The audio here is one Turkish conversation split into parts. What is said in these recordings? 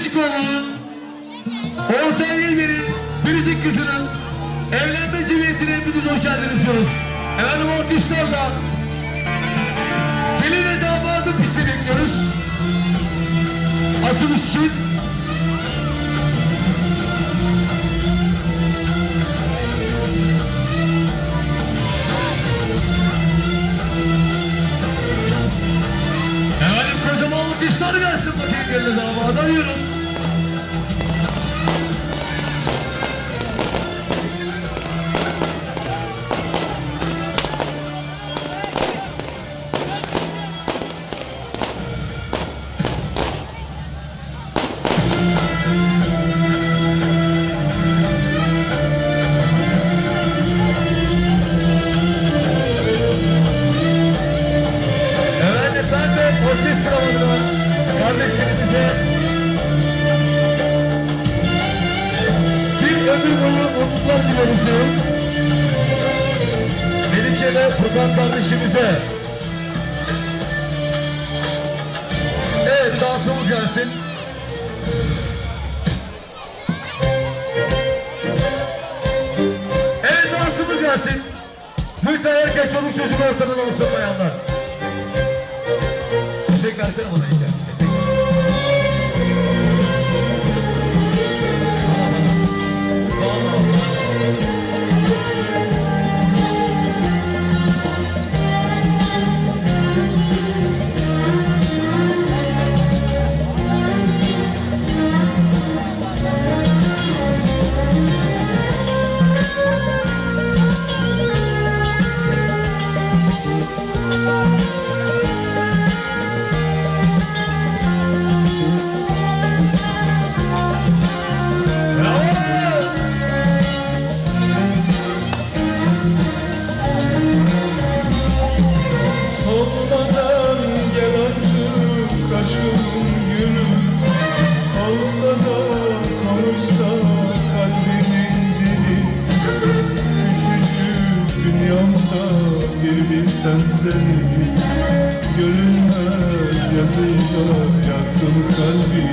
Biricikoğlu'nun Orta İlber'in biricik kızının evlenme ziviyetine hepiniz hoş geldiniz diyoruz. Efendim alkışlarla gelin ve damadı piste bekliyoruz. Açılış için. Efendim kocaman alkışlar gelsin bakayım gelin damadı arıyoruz. Kardeşlerimize bir ömür boyu mutluluklar diliyoruz. Melike ve Furkan kardeşimize. Evet, dansımız gelsin. Evet, dansımız gelsin. Lütfen herkes çoluk çocuk ortadan olsun bayanlar. Çiçek versene bana işte. Sen seni görünmez yazıyla yazdım kalbi.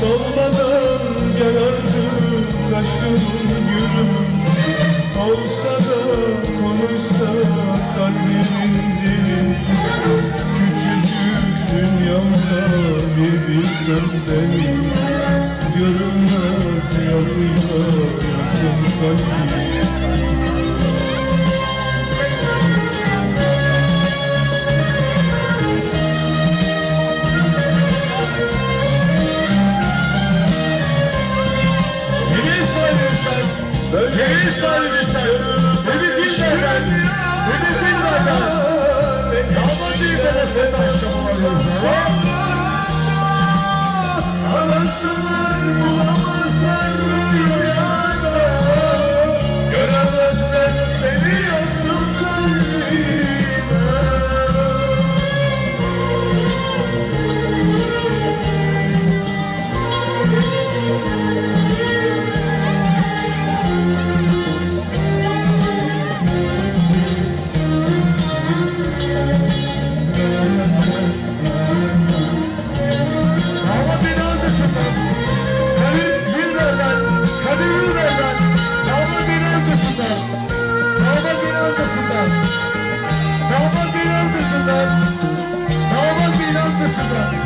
Solmadan gel artık aşkımın gülüm. Olsa da konuşsa kalbimin dili. Küçücük dünyamda bir bilsem seni görünmez yazıyla yazdım kalbi. Ceviz sarmışlar, ceviz illerden, ceviz illerden. Damat illerden sen aşamalarınızda. Arasınlar bulamazlar rüyada. Göremezler seni yazdım kalbime.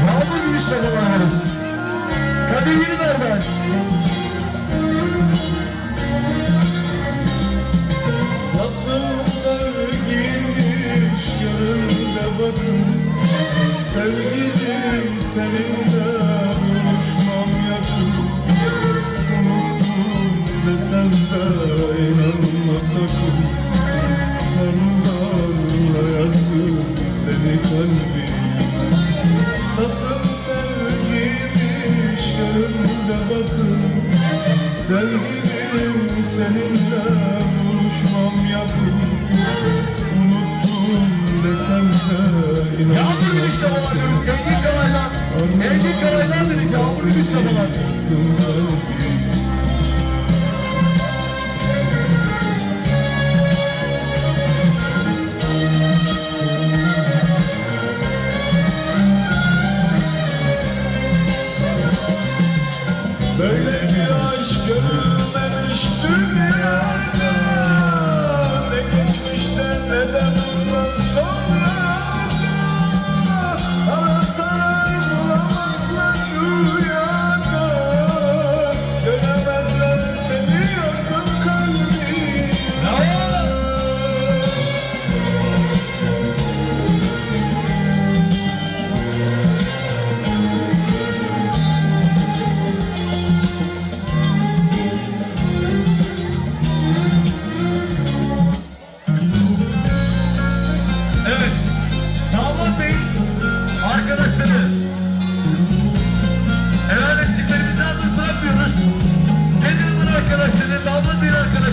Yağmur gibi şakalarız. Kaderini ver ben. Nasıl sevgiymiş gönlümde bakın. Sevgilim seninle buluşmam yakın. Unuttum desem de inanma sakın. Kanlarla yazdım seni kalbim. Nasıl sevgiymiş gönlümde bakın. Sevgilim seninle buluşmam yakın. Unuttum desem de inanma. Yağmur gibi şakalar diyoruz. Engin Karay'dan. Engin Karay'dan dedik. Yağmur gibi şakalar.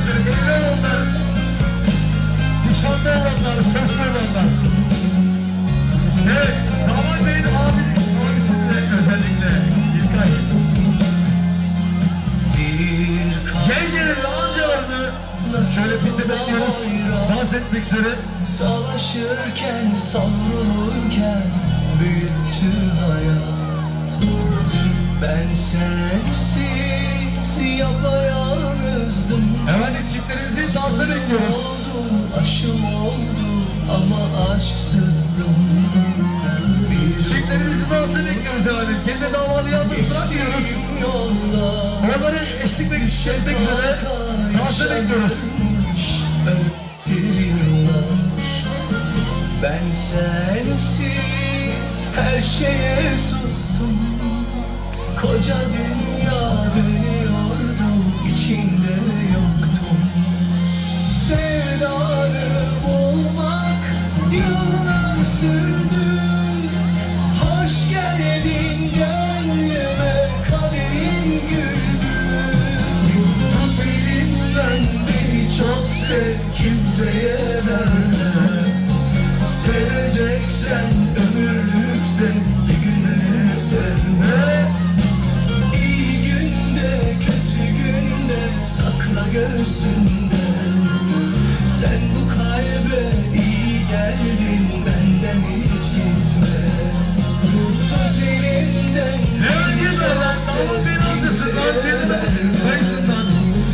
gösterin. Evli olanlar, nişanlı olanlar, sözlü olanlar. Evet, damat beyin abisinin de özellikle İlkay. Yengenin amcalarını şöyle piste bekliyoruz. Dans etmek üzere. Savaşırken, savrulurken büyüttü hayat. Ben sensiz yapayalnızdım. Efendim çiftlerimizin dansını bekliyoruz. Oldum, aşım oldu ama aşksızdım. Çiftlerimizin dansını bekliyoruz efendim. Kendi davalı yalnız bırakmıyoruz. Oraları eşlik etmek üzere dansını bekliyoruz. Ben sensiz her şeye sustum. Koca dünya dönüyordu, içinde yoktum. Sevdanı bulmak yıllar sürdü. Hoş geldin gönlüme, kaderin güldü. Tut elimden, beni çok sev, kimseye verme. Seveceksen ömürlük sev, bir günlük sevme. İyi günde, kötü günde sakla göğsünde. Sen bu kalbe iyi geldin, benden hiç gitme. Tut elimden, Hemen girme lan, damat beyin amcasından, kendi dayısından.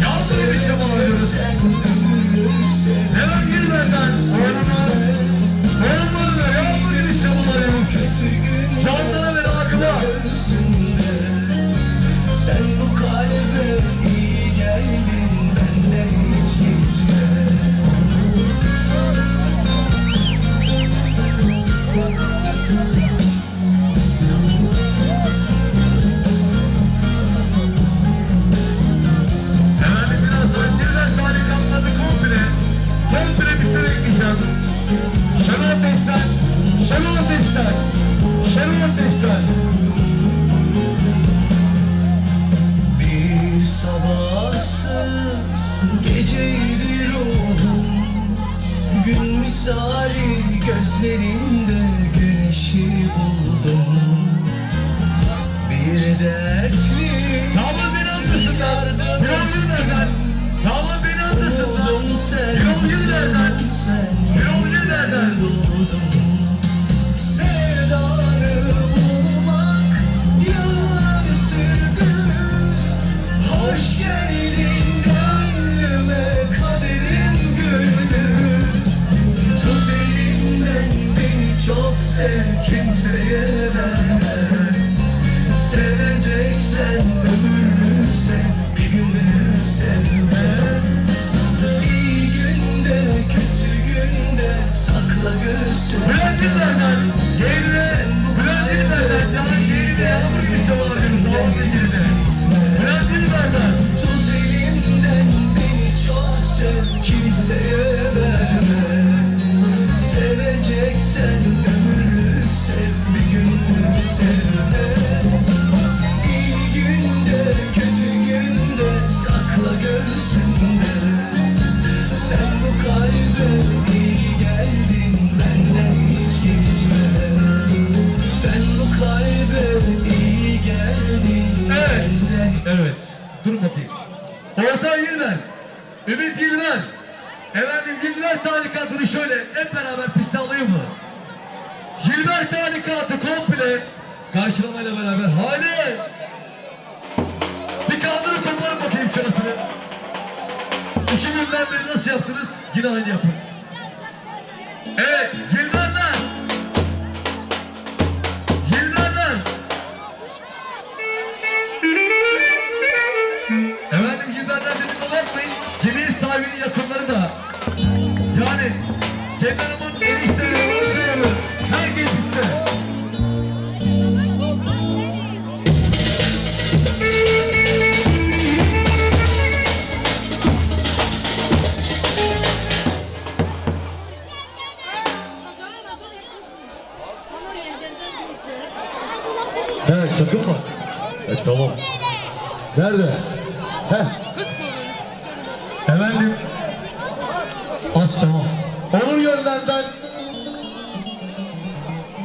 Yardım bir şey alıyoruz. Hemen girme lan, oğluma. Oğlum ya, bu girişte bulanıyoruz. Canlara ve akıma. Sen bu kalbe iyi geldin, benden hiç gitme. Efendim biraz sonra Nilüfer tarikatları komple piste bekleyeceğim. Şenol Destan, Şenol Destan, Şenol Destan. Bir sabahsız geceydi ruhum. Gün misali gözlerinde güneşi buldum. Bir dertli Damat beni amcasından, Birol Güller'den. Damat beni amcasından, Birol Güller'den. Birol Güller'den. Sevdanı bulmak yıllar sürdü. Hoş geldin gönlüme, kaderin güldü. Tut elimden, beni çok sev, kimseye verme. Seveceksen ömürlük sev, bir günlük sevme. İyi günde, kötü günde sakla göğsünde. Bülent Güller'den, Bülent Güller'den, yani yeğenine yanımı bir çabalarım, doğal ilgili. Bülent Güller'den. Tut elimden, beni çok sev, kimseye verme. Seveceksen ömürlük sev, bir günlük sevme. İyi günde, kötü günde sakla göğsünde. Sen bu kalbe iyi geldin, benden hiç gitme. Sen bu kalbe iyi geldin, Evet, benden. evet. Durun bakayım. Orta Yıllar, Ümit Yıllar. Efendim Yıllar tarikatını şöyle hep beraber piste alayım mı? Yıllar tarikatı komple karşılamayla beraber. Hadi! Bir kaldırın koparın bakayım şurasını. 2000'den beri nasıl yaptınız? Yine aynı yapın. Evet, Yıllarlar. Yıllarlar. Efendim Yıllarlar dedim bakmayın. Cemil sahibinin yakınları da. Yani Cemil Hanım'ın enişteleri, amcaları. Herkes piste. Evet takım mı? Evet tamam. Nerede? Heh. Efendim. Az tamam. Onur yönlerden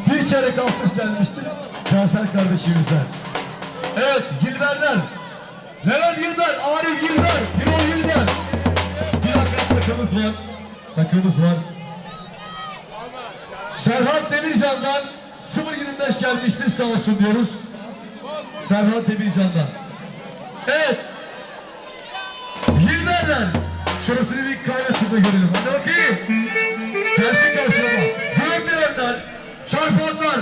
bir çeyrek altın gelmiştir. Cansel kardeşimizden. Evet, Gilberler. Levent Gilber, Arif Gilber, Birol Gilber. Bir akrab takımımız var. Takımımız var. Serhat Demircan'dan 0.25 gelmiştir, sağ olsun diyoruz. Serhat Demircan'dan. Evet. Gilberler. Şurasını bir kaynattık da görelim. Hadi bakayım. Gelsin karşılama. Güvendirenler, çarpanlar.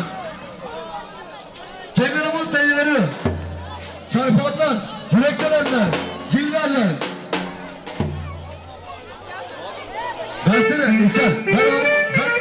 Kendiramın teyzeleri. Çarpanlar, yüreklenenler, Gilberler. Versene İlker. Ver abi. Ver.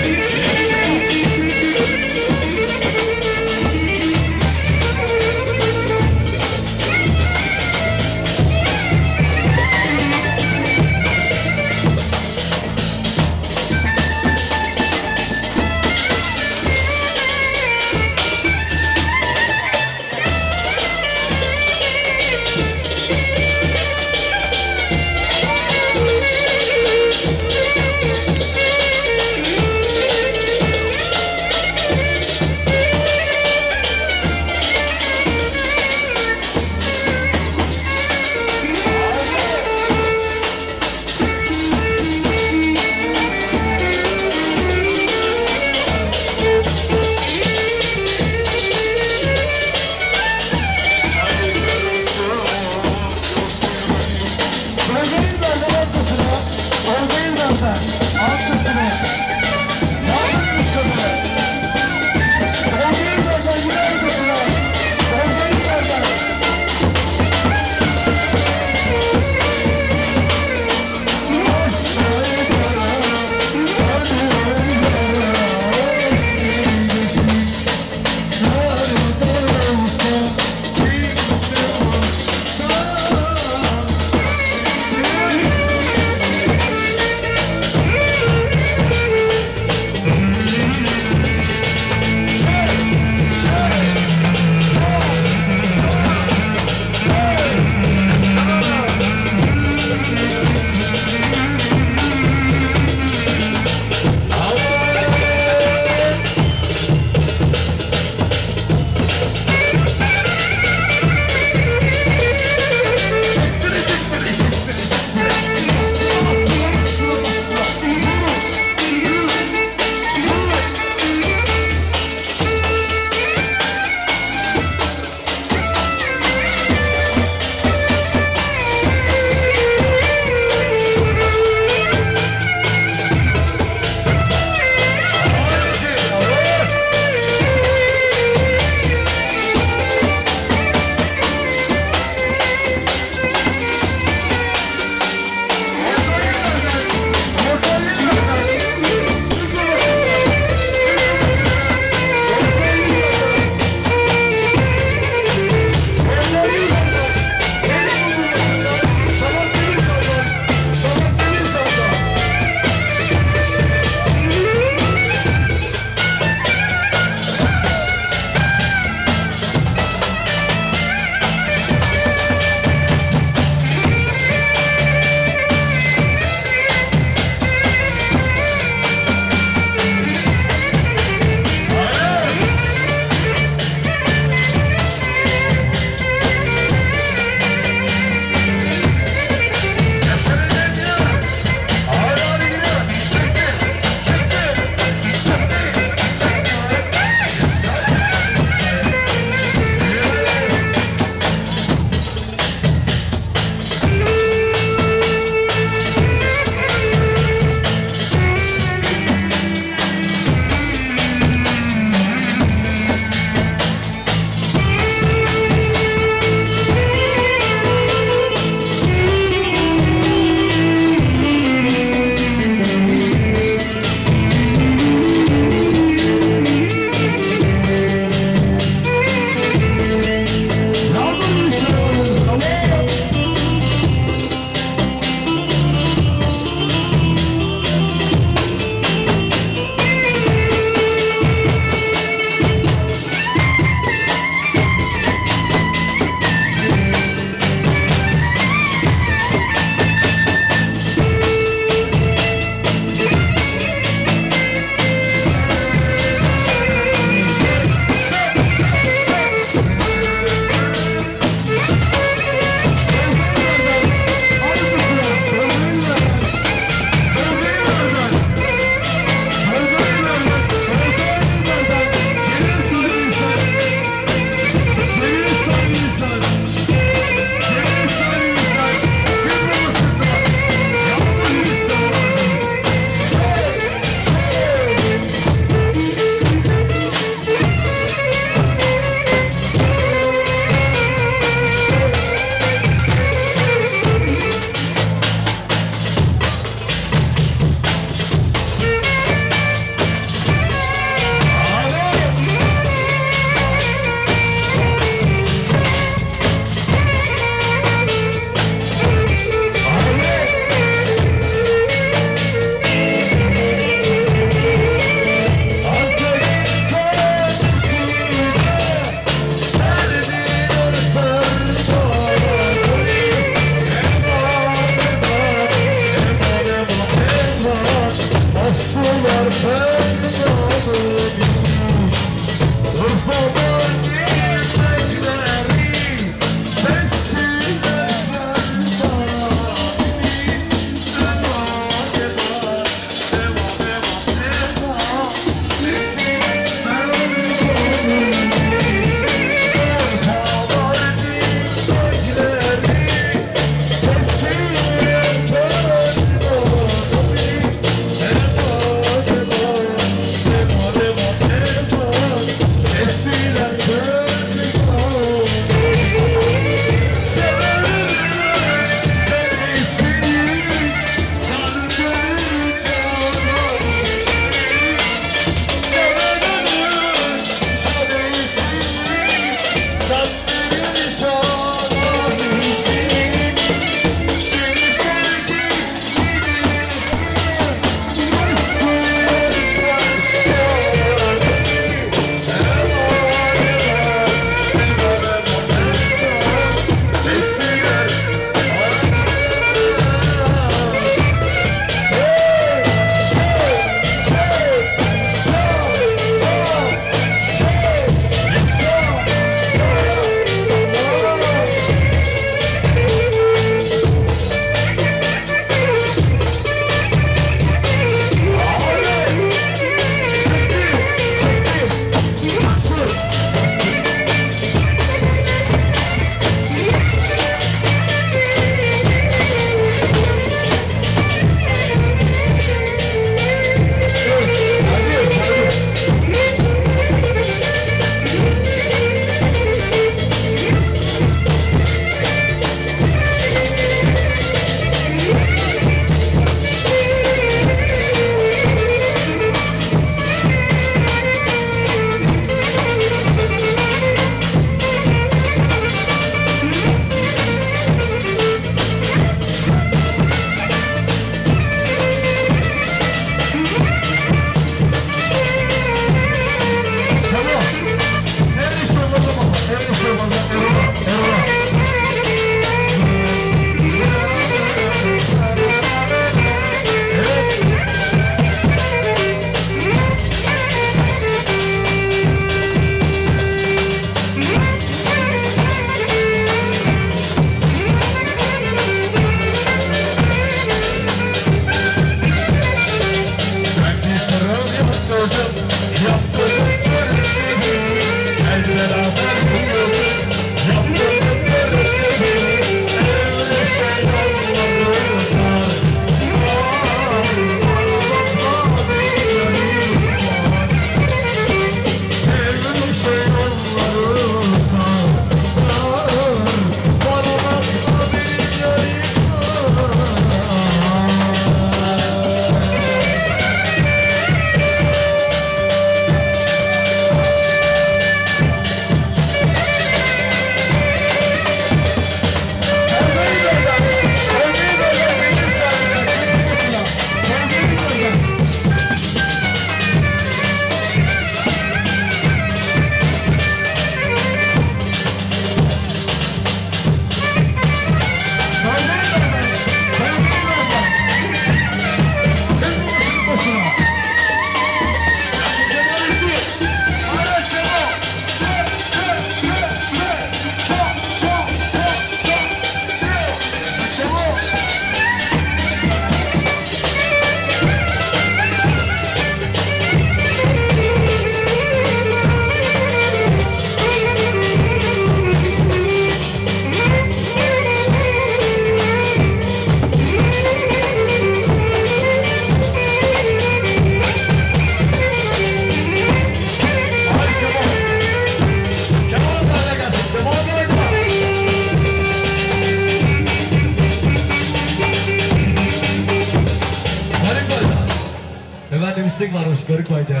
pislik varmış garip bayda.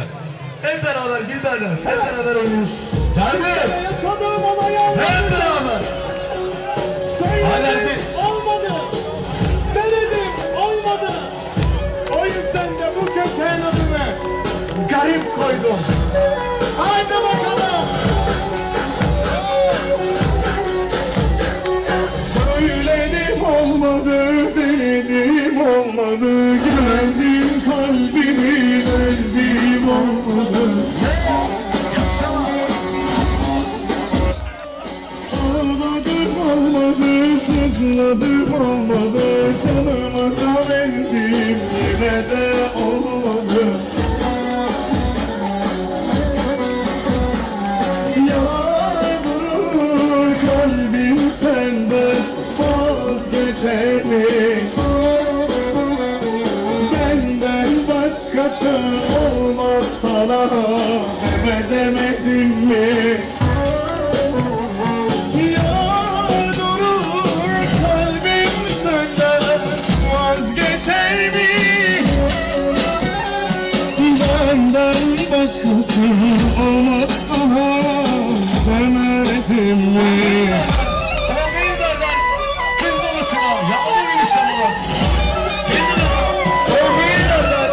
Hep beraber Gilberler, hep beraber oynuyoruz. Geldi. Yaşadığım olayı anladım. Hep beraber. Hala Söyledim bir- olmadı. Denedim olmadı. O yüzden de bu köşenin adını garip koydum. Haydi bakalım. Söyledim olmadı, denedim olmadı. Geldim kalbimi öldüm olmadı. Ağladım olmadı, sızladım olmadı. Canımı da verdim, yine de olmadı. Yağmur kalbim senden vazgeçer mi? Benden başkası olmaz sana demedim mi? Yağmur kalbim senden vazgeçer mi? Benden başkası olmaz sana demedim mi? Tolga İlber'den kız babasına yağmur gibi şamalar. Tolga İlber'den,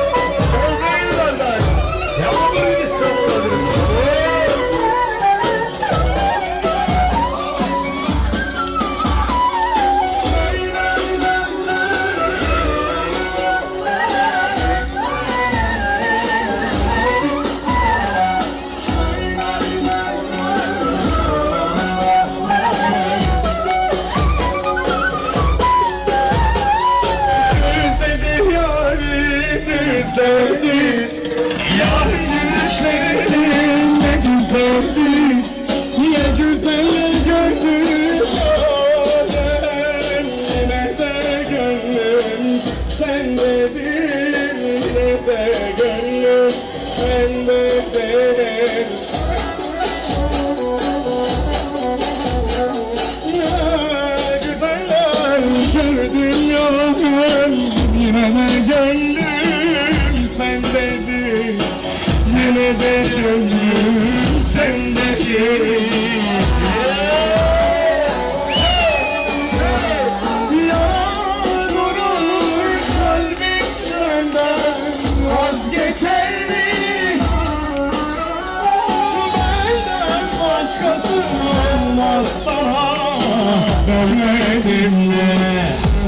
Tolga İlber'den yağmur gibi şamalar. Düzledi yâri, düzledi. Yâr gülüşlerin ne güzeldir, ne güzeller gördüm alem. Yine de gönlüm sendedir, yine de gönlüm sendedir. Ne güzeller gördüm yavrum, yine de gönlüm sendedir, yine de gönlüm sendedir. Yağmur kalbim senden vazgeçer mi? Benden başkası olmaz sana demedim mi?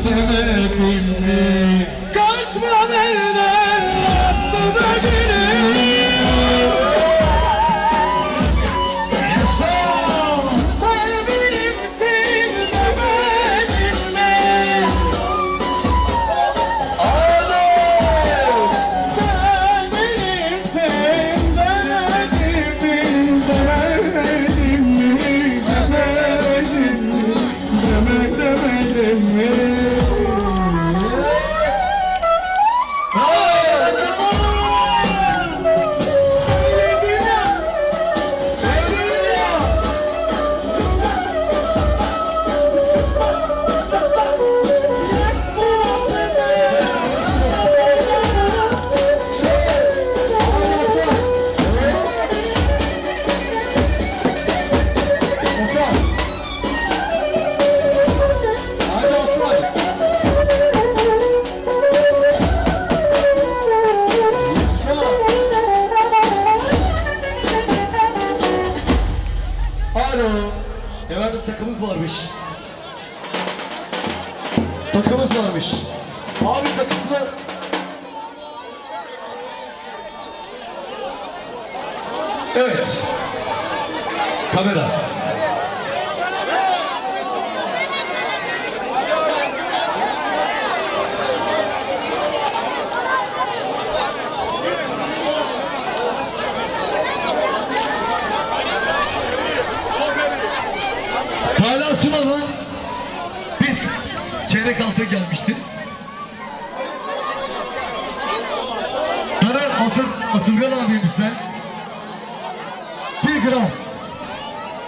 Demedim mi? Kaçma benden aslında gülüm. Sen benimsin demedim mi? Sen benimsin demedim mi? Demedim mi? Demedim mi? Demedim mi? Söyledim ya. Söyledim ya. Alo. Efendim takımız varmış. Takımız varmış. Abi takısını... Evet. Kamera. Hala Sunal'a biz çeyrek altı gelmişti. Karar Atılgan abimizden 1 gram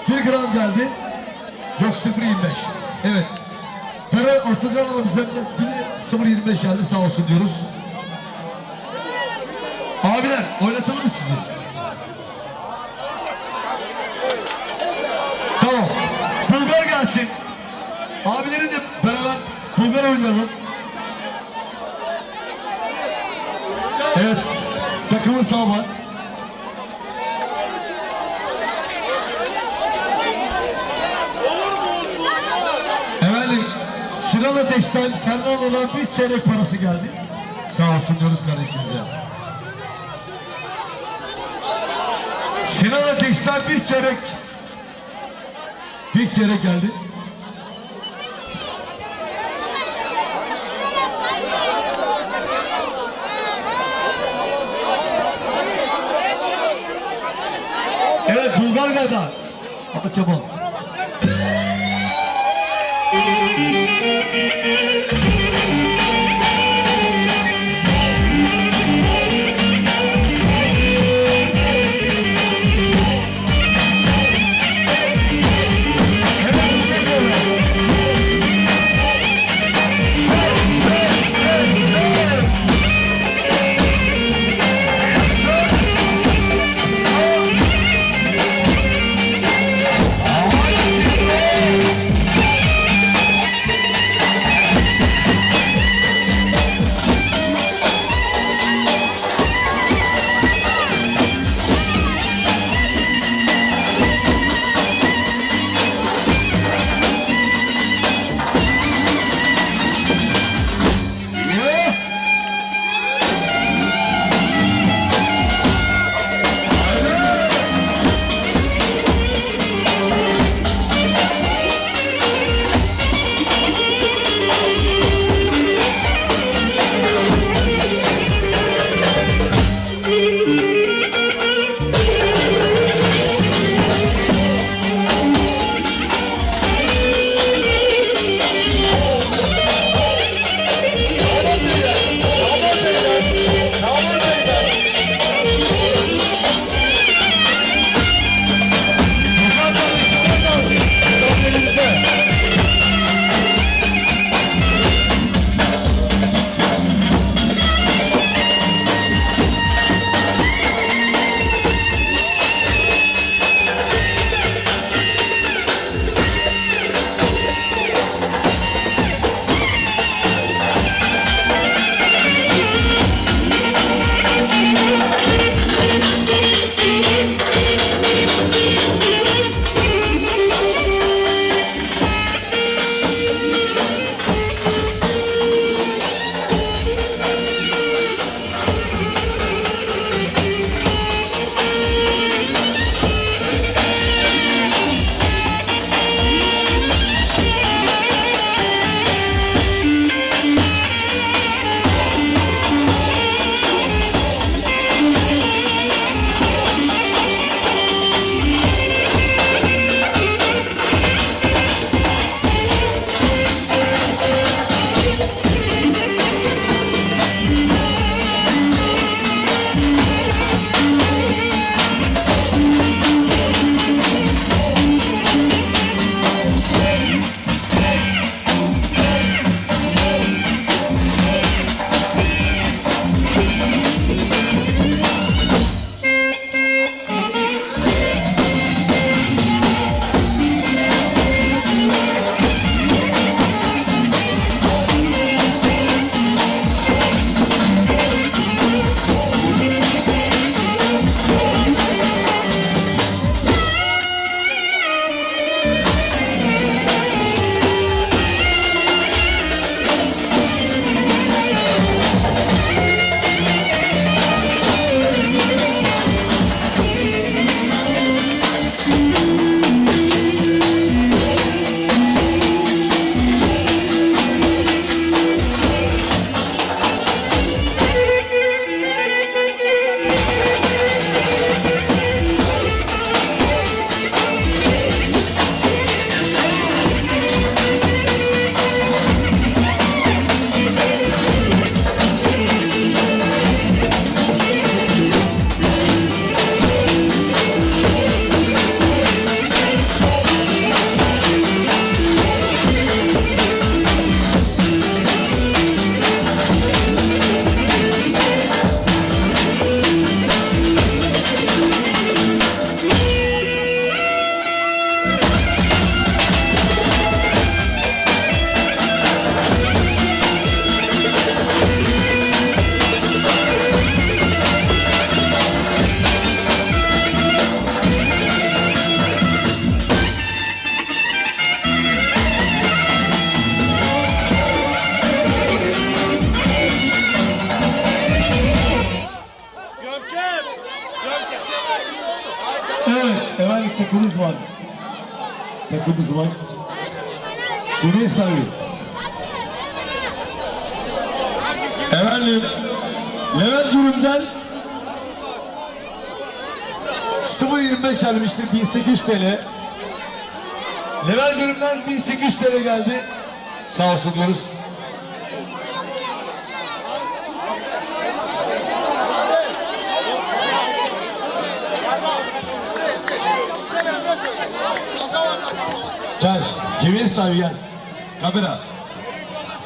1 gram geldi. Yok 0.25. Evet. Karar Atılgan abimizden 0.25 geldi, sağ olsun diyoruz. Abiler oynatalım mı sizi? Tamam. Bulgar gelsin. Abilerin de beraber Bulgar oynayalım. Evet. Takımımız daha var. Efendim Sinan Ateş'ten Fernando'dan bir çeyrek parası geldi. Sağ olsun diyoruz kardeşimize. Sinan Ateş'ten bir çeyrek geldi. Evet Bulgarga'da. Açamam. takımımız var. Takımımız var. Kimin sahibi? Efendim, Levent Gürüm'den 0.25 gelmişti, 1800 TL. Levent Gürüm'den 1800 TL geldi. Sağ olsun diyoruz. Gel, kimin sahibi gel. Kamera.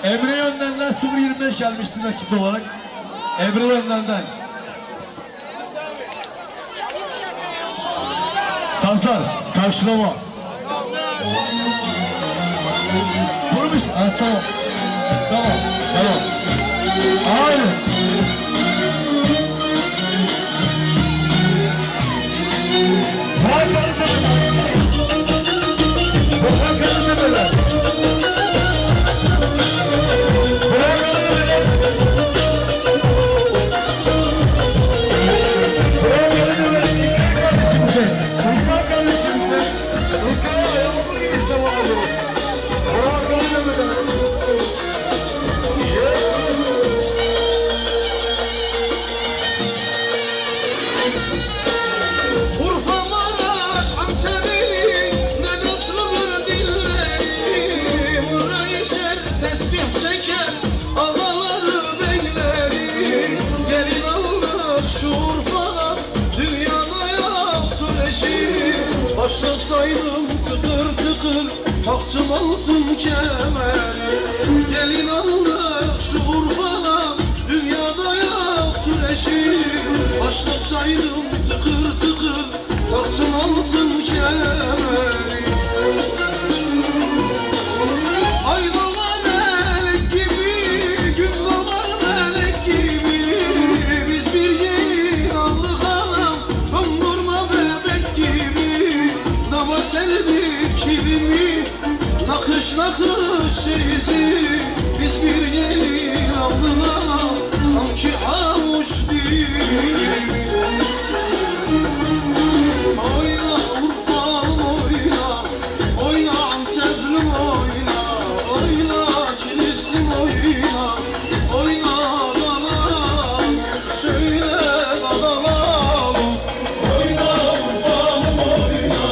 Emre Yönden'den 0.25 gelmişti nakit olarak. Emre Yönden'den. Sanslar, karşılama. Vurmuş. Ha, tamam. Tamam, tamam. Aynen. Hakan'ı tepeler. Hakan'ı tepeler. Urfa, Maraş, Antep'in ne tatlıdır dilleri. Burayı şer tesbih çeken ağaları beyleri. Gelin aldık şu Urfa'dan, dünyada yoktur eşi. Başlık saydım tıkır tıkır, taktım altın kemeri. Gelin aldık şu Urfa'dan, dünyada yoktur eşi. Başlık saydım tıkır tıkır, taktım altın kemeri. Ay dolar melek gibi, gün dolar melek gibi. Biz bir gelin aldık anam, dondurma bebek gibi. Dama serdik kilimi, nakış nakış şeysi. Biz bir gelin aldık anam, sanki avuç gibi. Oyna Urfa'm oyna, oyna Antep'lim oyna, oyna Kilis'lim oyna, oyna Adalam, söyle Adalam. Oyna Urfa'm oyna,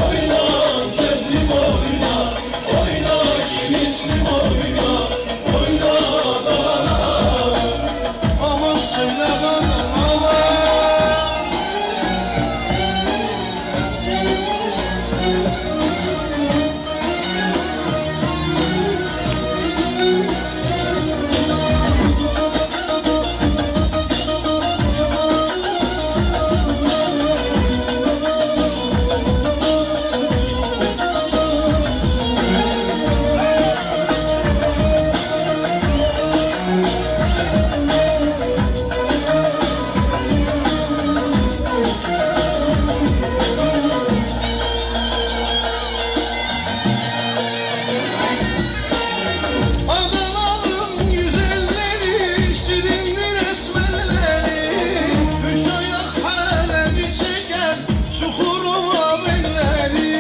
oyna Antep'lim oyna, oyna Kilis'lim oyna, oyna Adalam. Aman söyle bana aman. Adaların güzelleri, şirindir esmerleri. Üç ayak halemi çeken Çukurova belleri.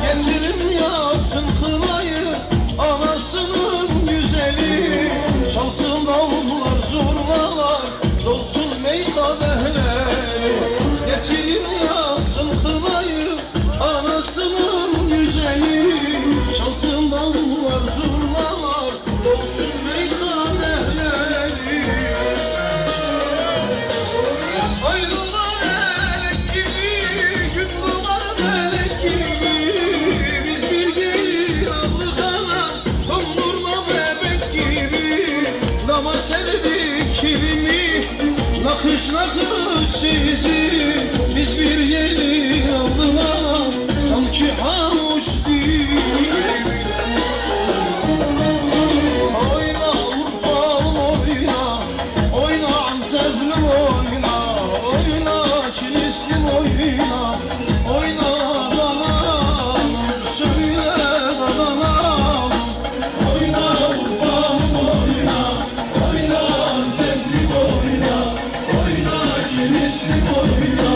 Getirin yasın kınayı, anasının güzeli. Çalsın davullar, zurnalar, dolsun mey kadehleri. Getirin yasın kınayı, anasının güzeli. Çalsın davullar, zurnalar, dolsun meyhaneleri. Ay dolar melek gibi, gün dolar melek gibi. Biz bir gelin aldık anam, dondurma bebek gibi. Dama serdik kilimi, nakış nakış sizi. Biz bir gelin aldık anam, sanki havuç gibi. Oyna Urfa'm oyna, oyna Antep'lim oyna, oyna Kilis'lim oyna, oyna Adalam, söyle Adalam. Oyna Urfa'm oyna, oyna Antep'lim oyna, oyna Kilis'lim oyna.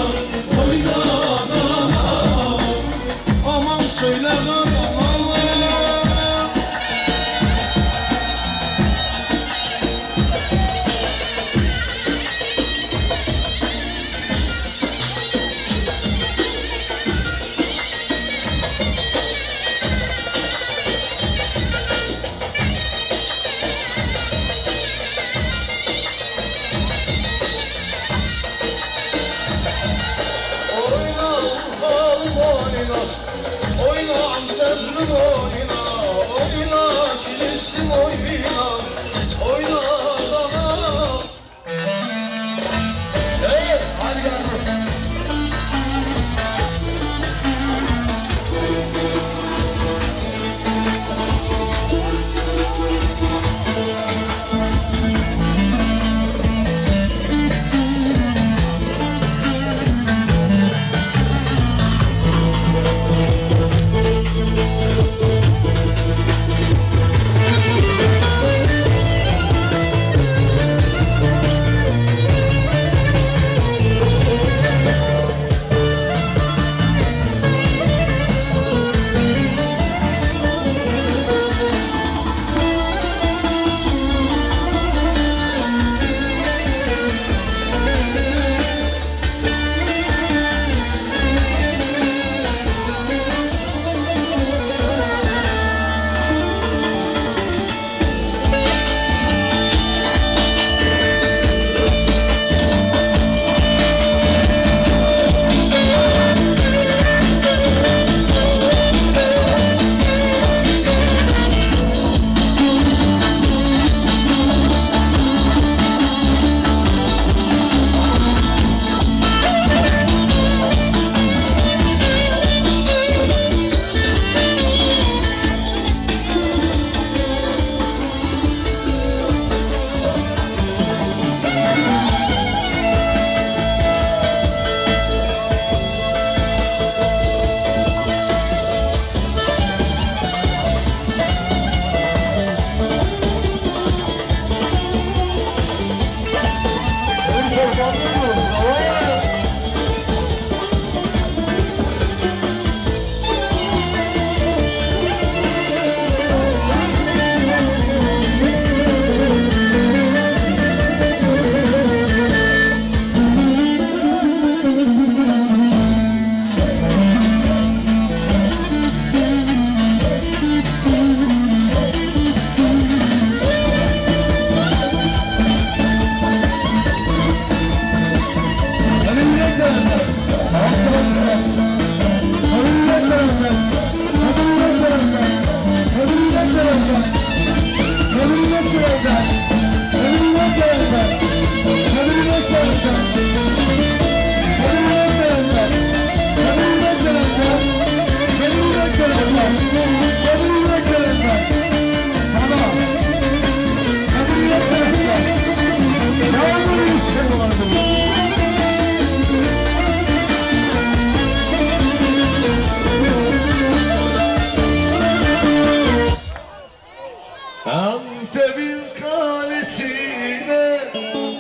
Antep'in kalesine.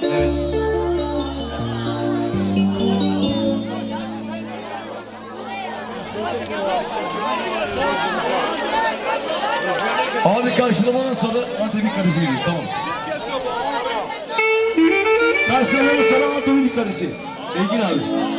Evet. Abi karşılamadan sonra Antep'in kalesi geliyor. Tamam. Karşılamadan sonra Antep'in kalesi. Engin abi.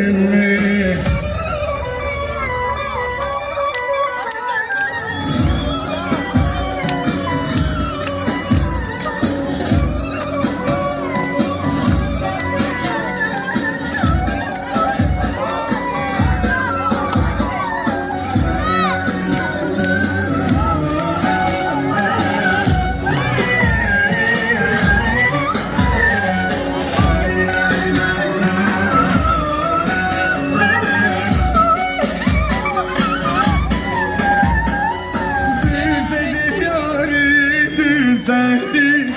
demedim mi? Düzledi yâri düzledi,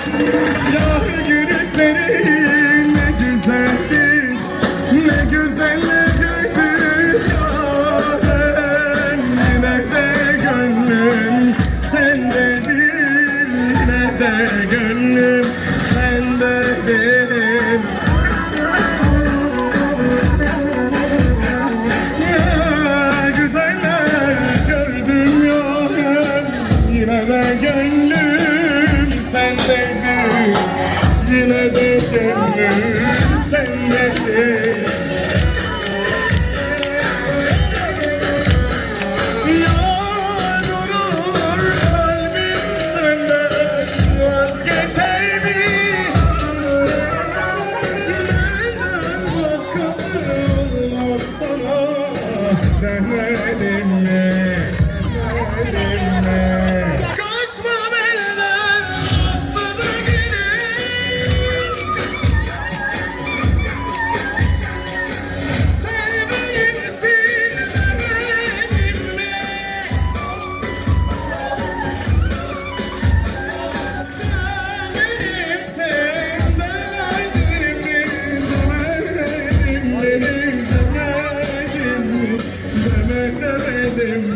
yâr gülüşleri ne güzeldi, ne güzelle güldü yâren. Yine de gönlüm sendedir, yine de gönlüm sendedir. Ya güzeller gördüm yarım, yine de gönlüm sendedir, yine de gönlüm sendedir. Ya durur kalbim senden vazgeçer mi? Benden başkası olmaz sana demedim mi? Demedim mi? Kaçma benden aslı da gelin. Sen benimsin demedim mi? Sen benimsin demedim mi? Demedim mi? Demedim mi? Demedim mi?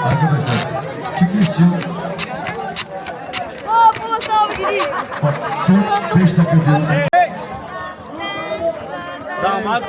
arkadaşlar. Kitlesi bak son 5 dakika diyoruz. Damat